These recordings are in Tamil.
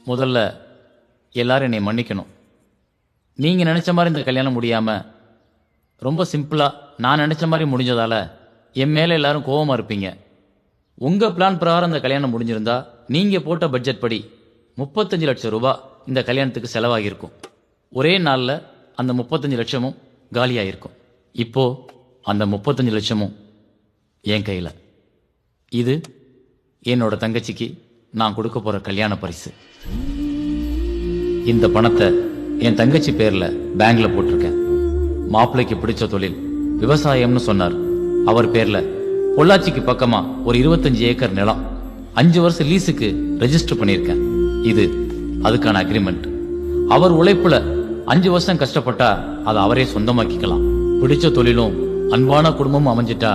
முதல்ல எல்லாரும் என்னை மன்னிக்கணும். நீங்கள் நினச்ச மாதிரி இந்த கல்யாணம் முடியாமல் ரொம்ப சிம்பிளாக நான் நினச்ச மாதிரி முடிஞ்சதால என் மேலே எல்லாரும் கோவமாக இருப்பீங்க. உங்கள் பிளான் பிரகாரம் இந்த கல்யாணம் முடிஞ்சிருந்தா நீங்கள் போட்ட பட்ஜெட் படி 35 லட்சம் ரூபாய் இந்த கல்யாணத்துக்கு செலவாகியிருக்கும். ஒரே நாளில் அந்த 35 லட்சமும் காலியாகிருக்கும். இப்போ அந்த 35 லட்சமும் என் கையில். இது என்னோட தங்கச்சிக்கு நான் கொடுக்க போகிற கல்யாண பரிசு. இந்த பணத்தை என் தங்கச்சி பேரில் பேங்க்ல போட்டிருக்கேன். மாப்பிள்ளைக்கு பிடிச்ச தொழில் விவசாயம்னு சொன்னார். அவர் பேர்ல பொள்ளாச்சிக்கு பக்கமா ஒரு 25 ஏக்கர் நிலம் 5 வருஷம் லீஸுக்கு ரெஜிஸ்டர் பண்ணியிருக்கேன். இது அதுக்கான அக்ரிமெண்ட். அவர் உழைப்புல 5 வருஷம் கஷ்டப்பட்டா அதை அவரே சொந்தமாக்கிக்கலாம். பிடிச்ச தொழிலும் அன்பான குடும்பமும் அமைஞ்சிட்டா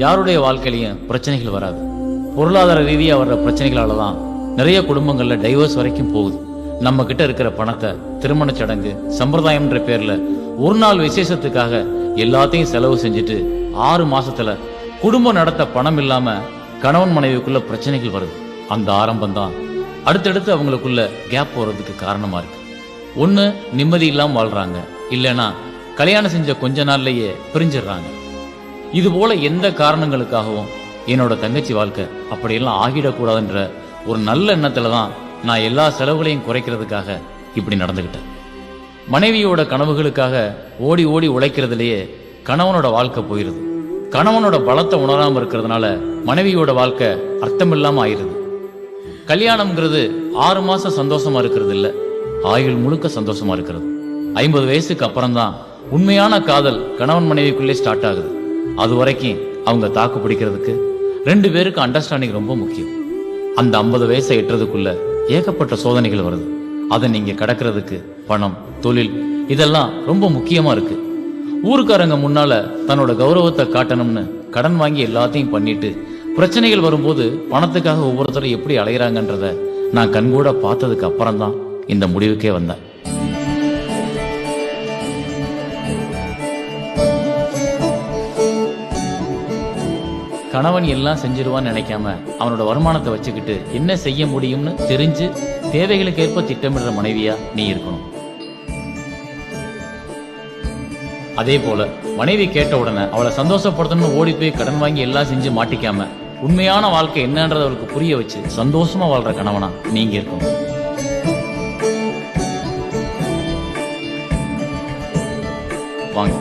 யாருடைய வாழ்க்கையிலையும் பிரச்சனைகள் வராது. பொருளாதார ரீதியா வர்ற பிரச்சனைகளால தான் நிறைய குடும்பங்கள்ல டைவர்ஸ் வரைக்கும் போகுது. நம்ம கிட்ட இருக்கிற பணத்தை திருமண சடங்கு சம்பிரதாயம்ன்ற பேர்ல ஒரு நாள் விசேஷத்துக்காக எல்லாத்தையும் செலவு செஞ்சுட்டு 6 மாசத்துல குடும்பம் நடத்த பணம் இல்லாம கணவன் மனைவிக்குள்ள பிரச்சனைகள் வருது. அந்த ஆரம்பம் தான் அடுத்தடுத்து அவங்களுக்குள்ள கேப் போறதுக்கு காரணமா இருக்கு. ஒண்ணு நிம்மதி இல்லாம வாழ்றாங்க, இல்லைன்னா கல்யாணம் செஞ்ச கொஞ்ச நாள்லயே பிரிஞ்சிடுறாங்க. இது போல எந்த காரணங்களுக்காகவும் என்னோட தங்கச்சி வாழ்க்கை அப்படியெல்லாம் ஆகிடக்கூடாதுன்ற ஒரு நல்ல எண்ணத்துல தான் நான் எல்லா செலவுகளையும் குறைக்கிறதுக்காக இப்படி நடந்துகிட்டேன். மனைவியோட கனவுகளுக்காக ஓடி ஓடி உழைக்கிறதுலயே கணவனோட வாழ்க்கை போயிருது. கணவனோட பலத்தை உணராம இருக்கிறதுனால மனைவியோட வாழ்க்கை அர்த்தமில்லாம ஆயிருது. கல்யாணம்ங்கிறது 6 மாசம் சந்தோஷமா இருக்கிறது இல்ல, ஆயுள் முழுக்க சந்தோஷமா இருக்கிறது. 50 வயசுக்கு அப்புறம் தான் உண்மையான காதல் கணவன் மனைவிக்குள்ளே ஸ்டார்ட் ஆகுது. அது வரைக்கும் அவங்க தாக்கு பிடிக்கிறதுக்கு 2 பேருக்கு அண்டர்ஸ்டாண்டிங் ரொம்ப முக்கியம். அந்த 50 வயசை எட்டுறதுக்குள்ள ஏகப்பட்ட சோதனைகள் வருது. அதை நீங்க கடக்கிறதுக்கு பணம், தொழில் இதெல்லாம் ரொம்ப முக்கியமா இருக்கு. ஊருக்காரங்க முன்னால தன்னோட கௌரவத்தை காட்டணும்னு கடன் வாங்கி எல்லாத்தையும் பண்ணிட்டு பிரச்சனைகள் வரும்போது பணத்துக்காக ஒவ்வொருத்தரும் எப்படி அலையிறாங்கன்றத நான் கண்கூட பார்த்ததுக்கு அப்புறம் தான் இந்த முடிவுக்கே வந்தேன். கணவன் எல்லாம் செஞ்சிருவான்னு நினைக்காம அவனோட வருமானத்தை வச்சுக்கிட்டு என்ன செய்ய முடியும்னு தெரிஞ்சு தேவைகளுக்கு ஏற்ப திட்டமிடுற மனைவியா நீ இருக்கணும். அதே போல மனைவி கேட்ட உடனே அவளை சந்தோஷப்படுத்தணும்னு ஓடி போய் கடன் வாங்கி எல்லாம் செஞ்சு மாட்டிக்காம உண்மையான வாழ்க்கை என்னன்றத அவளுக்கு புரிய வச்சு சந்தோஷமா வாழ்ற கணவனா நீங்க இருக்கணும். வாங்க.